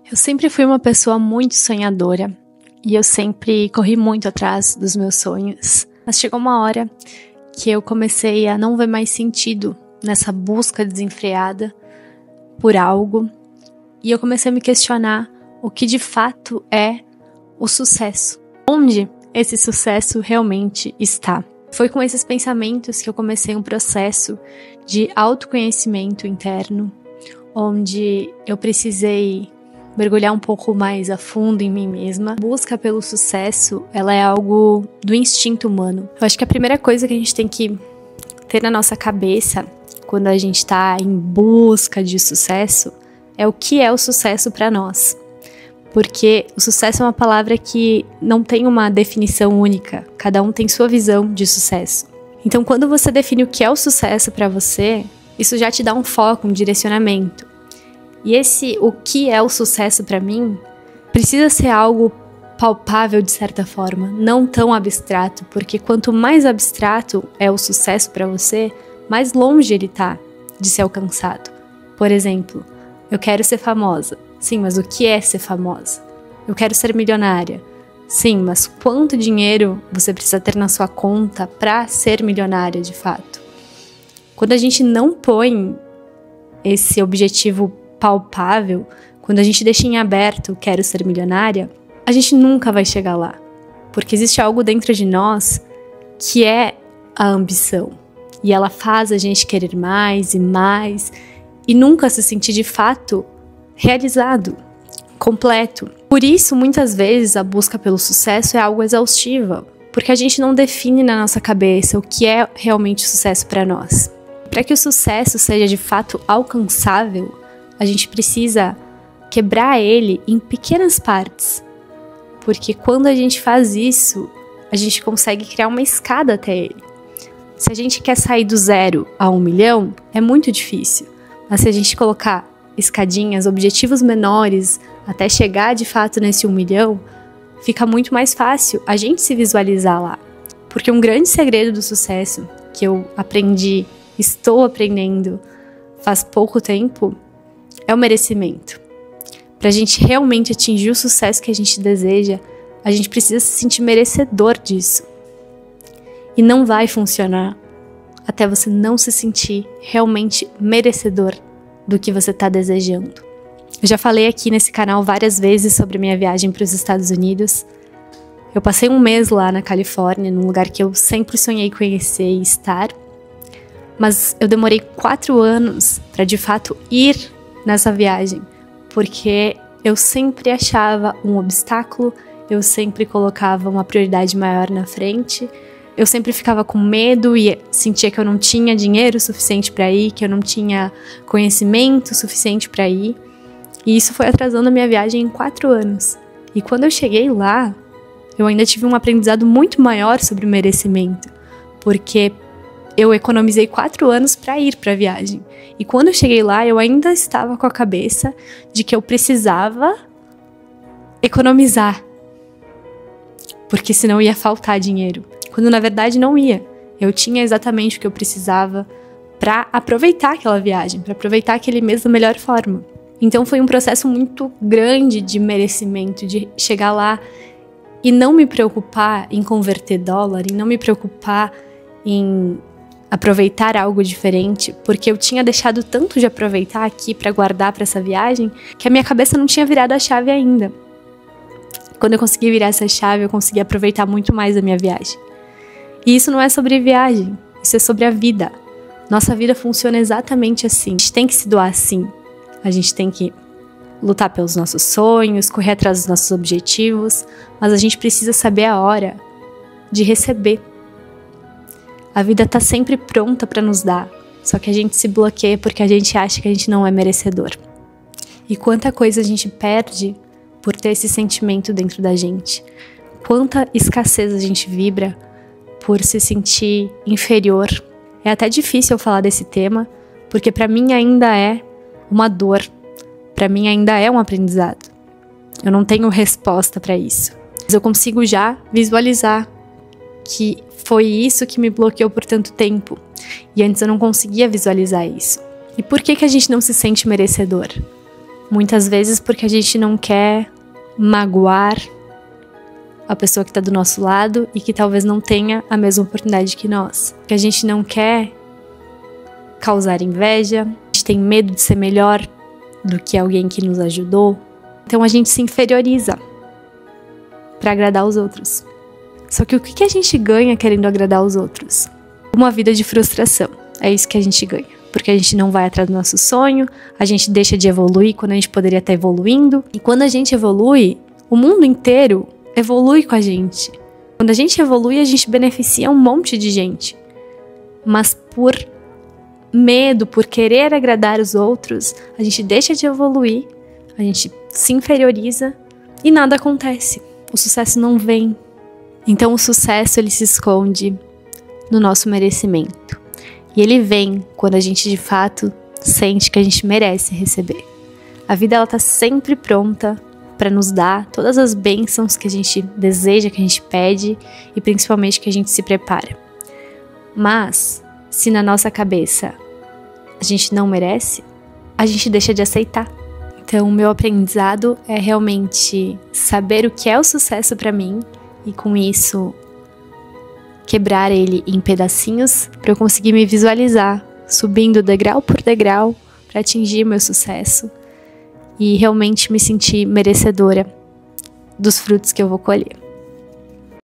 Eu sempre fui uma pessoa muito sonhadora e eu sempre corri muito atrás dos meus sonhos. Mas chegou uma hora que eu comecei a não ver mais sentido nessa busca desenfreada por algo e eu comecei a me questionar o que de fato é o sucesso. Onde esse sucesso realmente está? Foi com esses pensamentos que eu comecei um processo de autoconhecimento interno, onde eu precisei mergulhar um pouco mais a fundo em mim mesma. A busca pelo sucesso, ela é algo do instinto humano. Eu acho que a primeira coisa que a gente tem que ter na nossa cabeça quando a gente está em busca de sucesso é o que é o sucesso para nós. Porque o sucesso é uma palavra que não tem uma definição única. Cada um tem sua visão de sucesso. Então, quando você define o que é o sucesso para você, isso já te dá um foco, um direcionamento. E o que é o sucesso para mim precisa ser algo palpável de certa forma, não tão abstrato, porque quanto mais abstrato é o sucesso para você, mais longe ele tá de ser alcançado. Por exemplo, eu quero ser famosa. Sim, mas o que é ser famosa? Eu quero ser milionária. Sim, mas quanto dinheiro você precisa ter na sua conta para ser milionária de fato? Quando a gente não põe esse objetivo palpável, quando a gente deixa em aberto quero ser milionária, a gente nunca vai chegar lá. Porque existe algo dentro de nós que é a ambição. E ela faz a gente querer mais e mais e nunca se sentir de fato realizado, completo. Por isso, muitas vezes, a busca pelo sucesso é algo exaustiva, porque a gente não define na nossa cabeça o que é realmente sucesso para nós. Para que o sucesso seja de fato alcançável, a gente precisa quebrar ele em pequenas partes, porque quando a gente faz isso, a gente consegue criar uma escada até ele. Se a gente quer sair do 0 a 1 milhão, é muito difícil, mas se a gente colocar escadinhas, objetivos menores, até chegar de fato nesse 1 milhão, fica muito mais fácil a gente se visualizar lá. Porque um grande segredo do sucesso que eu aprendi, estou aprendendo faz pouco tempo, é o merecimento. Para a gente realmente atingir o sucesso que a gente deseja, a gente precisa se sentir merecedor disso. E não vai funcionar até você não se sentir realmente merecedor do que você está desejando. Eu já falei aqui nesse canal várias vezes sobre minha viagem para os Estados Unidos. Eu passei um mês lá na Califórnia, num lugar que eu sempre sonhei conhecer e estar. Mas eu demorei 4 anos para de fato ir nessa viagem, porque eu sempre achava um obstáculo, eu sempre colocava uma prioridade maior na frente. Eu sempre ficava com medo e sentia que eu não tinha dinheiro suficiente para ir, que eu não tinha conhecimento suficiente para ir. E isso foi atrasando a minha viagem em 4 anos. E quando eu cheguei lá, eu ainda tive um aprendizado muito maior sobre o merecimento, porque eu economizei 4 anos para ir para a viagem. E quando eu cheguei lá, eu ainda estava com a cabeça de que eu precisava economizar, porque senão ia faltar dinheiro. Quando na verdade não ia. Eu tinha exatamente o que eu precisava para aproveitar aquela viagem, para aproveitar aquele mês da melhor forma. Então foi um processo muito grande de merecimento, de chegar lá e não me preocupar em converter dólar, e não me preocupar em aproveitar algo diferente, porque eu tinha deixado tanto de aproveitar aqui para guardar para essa viagem, que a minha cabeça não tinha virado a chave ainda. Quando eu consegui virar essa chave, eu consegui aproveitar muito mais a minha viagem. E isso não é sobre viagem, isso é sobre a vida. Nossa vida funciona exatamente assim. A gente tem que se doar assim. A gente tem que lutar pelos nossos sonhos, correr atrás dos nossos objetivos, mas a gente precisa saber a hora de receber. A vida está sempre pronta para nos dar, só que a gente se bloqueia porque a gente acha que a gente não é merecedor. E quanta coisa a gente perde por ter esse sentimento dentro da gente. Quanta escassez a gente vibra por se sentir inferior. É até difícil eu falar desse tema, porque para mim ainda é uma dor, para mim ainda é um aprendizado. Eu não tenho resposta para isso, mas eu consigo já visualizar que foi isso que me bloqueou por tanto tempo, e antes eu não conseguia visualizar isso. E por que a gente não se sente merecedor? Muitas vezes porque a gente não quer magoar a pessoa que está do nosso lado e que talvez não tenha a mesma oportunidade que nós. Que a gente não quer causar inveja, a gente tem medo de ser melhor do que alguém que nos ajudou. Então a gente se inferioriza para agradar os outros. Só que o que a gente ganha querendo agradar os outros? Uma vida de frustração. É isso que a gente ganha. Porque a gente não vai atrás do nosso sonho, a gente deixa de evoluir quando a gente poderia estar evoluindo. E quando a gente evolui, o mundo inteiro evolui com a gente. Quando a gente evolui, a gente beneficia um monte de gente. Mas por medo, por querer agradar os outros, a gente deixa de evoluir, a gente se inferioriza e nada acontece. O sucesso não vem. Então o sucesso, ele se esconde no nosso merecimento. E ele vem quando a gente de fato sente que a gente merece receber. A vida, ela tá sempre pronta para nos dar todas as bênçãos que a gente deseja, que a gente pede e principalmente que a gente se prepara. Mas se na nossa cabeça a gente não merece, a gente deixa de aceitar. Então o meu aprendizado é realmente saber o que é o sucesso para mim e com isso quebrar ele em pedacinhos para eu conseguir me visualizar subindo degrau por degrau para atingir meu sucesso e realmente me sentir merecedora dos frutos que eu vou colher.